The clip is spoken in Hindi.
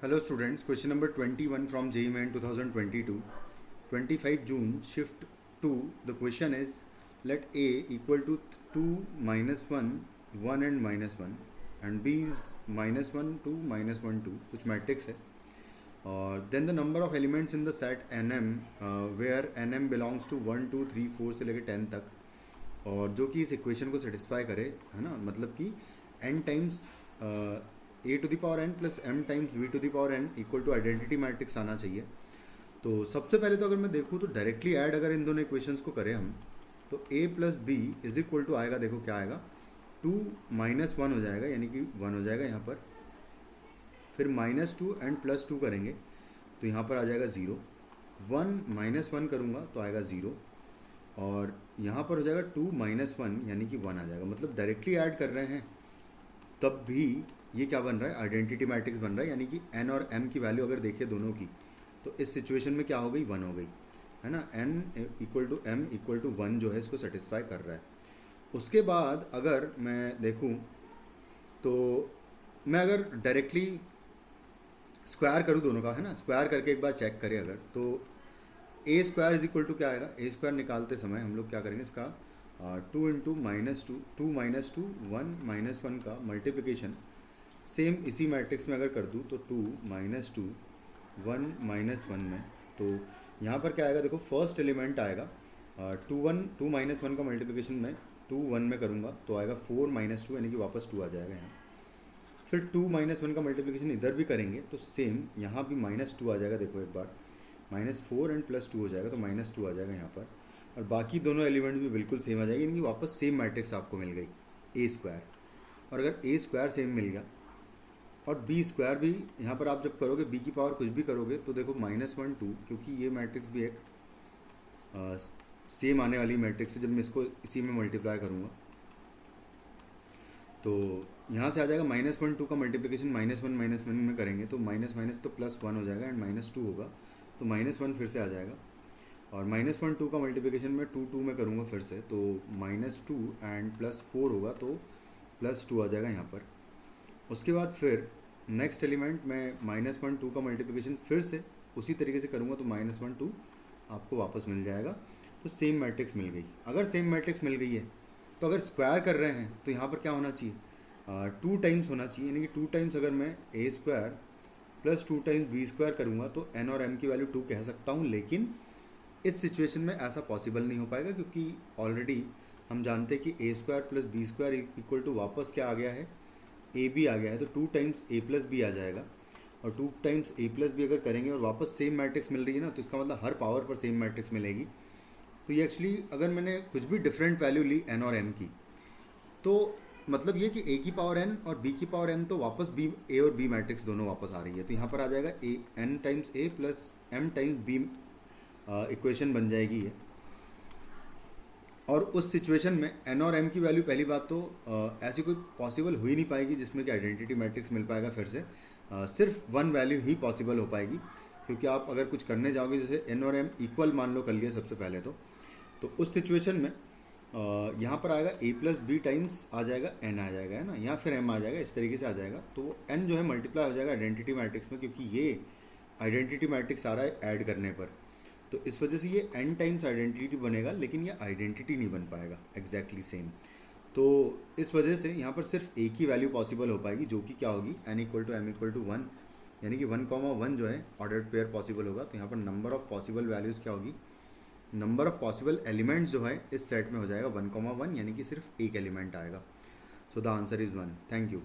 Hello students, question number 21 from JEE Main 2022. 25 June, shift 2. The question is, let A equal to 2 minus 1, 1 and minus 1 and B is minus 1, 2, minus 1, 2, कुछ मैट्रिक्स है. और then the number of elements in the set NM where NM belongs to 1, 2, 3, 4 से लेकर 10 तक, और जो कि इस इक्वेशन को सेटिस्फाई करे, है ना, मतलब कि n times a to the power n plus m times v to the power n equal to identity matrix आना चाहिए. तो सबसे पहले तो अगर मैं देखूँ तो डायरेक्टली ऐड अगर इन दोनों इक्वेशंस को करें हम, तो a plus B is equal to आएगा, देखो क्या आएगा, 2 माइनस 1 हो जाएगा, यानी कि 1 हो जाएगा यहाँ पर. फिर माइनस 2 एंड प्लस 2 करेंगे तो यहाँ पर आ जाएगा 0. 1 माइनस 1 करूँगा तो आएगा 0, और यहाँ पर हो जाएगा 2 माइनस 1 यानी कि 1 आ जाएगा. मतलब डायरेक्टली ऐड कर रहे हैं तब भी ये क्या बन रहा है, आइडेंटिटी मैट्रिक्स बन रहा है. यानी कि n और m की वैल्यू अगर देखें दोनों की, तो इस सिचुएशन में क्या हो गई, 1 हो गई, है ना. n equal to m equal to 1 जो है इसको सेटिस्फाई कर रहा है. उसके बाद अगर मैं देखूं तो मैं अगर डायरेक्टली स्क्वायर करूं दोनों का, है ना, स्क्वायर करके एक बार चेक करें अगर, तो ए स्क्वायर इज इक्वल टू क्या आएगा. ए स्क्वायर निकालते समय हम लोग क्या करेंगे, इसका 2 इंटू माइनस 2, 2 माइनस 2, 1 माइनस 1 का मल्टीप्लिकेशन सेम इसी मैट्रिक्स में अगर कर दूँ तो 2 माइनस 2, 1 माइनस 1 में, तो यहाँ पर क्या आएगा, देखो फर्स्ट एलिमेंट आएगा 2 माइनस 1 का मल्टीप्लिकेशन में 2 1 में करूँगा तो आएगा 4 माइनस 2, यानी कि वापस 2 आ जाएगा यहाँ. फिर 2 माइनस 1 का मल्टीप्लिकेशन इधर भी करेंगे तो सेम यहाँ भी माइनस 2 आ जाएगा. देखो एक बार माइनस 4 एंड प्लस 2 हो जाएगा तो माइनस 2 आ जाएगा यहाँ पर, और बाकी दोनों एलिमेंट भी बिल्कुल सेम आ जाएगी, यानी कि वापस सेम मैट्रिक्स आपको मिल गई, ए स्क्वायर. और अगर ए स्क्वायर सेम मिल गया और बी स्क्वायर भी यहाँ पर आप जब करोगे बी की पावर कुछ भी करोगे तो देखो माइनस 1 2, क्योंकि ये मैट्रिक्स भी एक सेम आने वाली मैट्रिक्स है. जब मैं इसको इसी में मल्टीप्लाई करूँगा तो यहाँ से आ जाएगा माइनस 1 2 का मल्टीप्लिकेशन माइनस 1 में करेंगे तो माइनस माइनस तो प्लस 1 हो जाएगा, एंड माइनस 2 होगा तो माइनस 1 फिर से आ जाएगा. और माइनस 1 2 का मल्टीप्लिकेशन में 2 2 में करूँगा फिर से तो माइनस 2 एंड प्लस 4 होगा तो प्लस 2 आ जाएगा यहाँ पर. उसके बाद फिर नेक्स्ट एलिमेंट में माइनस 1 2 का मल्टीप्लिकेशन फिर से उसी तरीके से करूँगा तो माइनस 1 2 आपको वापस मिल जाएगा. तो सेम मैट्रिक्स मिल गई. अगर सेम मैट्रिक्स मिल गई है तो अगर स्क्वायर कर रहे हैं तो यहाँ पर क्या होना चाहिए, 2 टाइम्स होना चाहिए, यानी कि 2 टाइम्स अगर मैं A square plus 2 times B square करूँगा तो एन और एम की वैल्यू 2 कह सकता हूँ. लेकिन इस सिचुएशन में ऐसा पॉसिबल नहीं हो पाएगा, क्योंकि ऑलरेडी हम जानते हैं कि A square plus B square equal to वापस क्या आ गया है, ए बी आ गया है. तो 2 टाइम्स ए प्लस बी आ जाएगा, और 2 टाइम्स ए प्लस बी अगर करेंगे और वापस सेम मैट्रिक्स मिल रही है ना, तो इसका मतलब हर पावर पर सेम मैट्रिक्स मिलेगी. तो ये एक्चुअली अगर मैंने कुछ भी डिफरेंट वैल्यू ली एन और एम की, तो मतलब ये कि ए की पावर एन और बी की पावर एन, तो वापस बी ए और बी मैट्रिक्स दोनों वापस आ रही है. तो यहाँ पर आ जाएगा A N times A plus M times B equation बन जाएगी ये. और उस सिचुएशन में एन और एम की वैल्यू पहली बात तो ऐसी कोई पॉसिबल हो ही नहीं पाएगी जिसमें कि आइडेंटिटी मैट्रिक्स मिल पाएगा. फिर से सिर्फ वन वैल्यू ही पॉसिबल हो पाएगी, क्योंकि आप अगर कुछ करने जाओगे, जैसे एन और एम इक्वल मान लो कर लिया सबसे पहले, तो उस सिचुएशन में यहाँ पर आएगा ए प्लस बी टाइम्स आ जाएगा एन आ जाएगा, है ना, या फिर एम आ जाएगा, इस तरीके से आ जाएगा. तो एन जो है मल्टीप्लाई हो जाएगा आइडेंटिटी मैट्रिक्स में, क्योंकि ये आइडेंटिटी मैट्रिक्स आ रहा है ऐड करने पर. तो इस वजह से ये n टाइम्स आइडेंटिटी बनेगा, लेकिन ये आइडेंटिटी नहीं बन पाएगा एग्जैक्टली सेम. तो इस वजह से यहाँ पर सिर्फ एक ही वैल्यू पॉसिबल हो पाएगी, जो कि क्या होगी, n equal to M equal to 1, यानी कि 1, 1 जो है ऑर्डर्ड पेयर पॉसिबल होगा. तो यहाँ पर नंबर ऑफ पॉसिबल वैल्यूज़ क्या होगी, नंबर ऑफ पॉसिबल एलिमेंट्स जो है इस सेट में हो जाएगा 1, 1, यानी कि सिर्फ एक एलिमेंट आएगा. So the answer is 1. Thank you.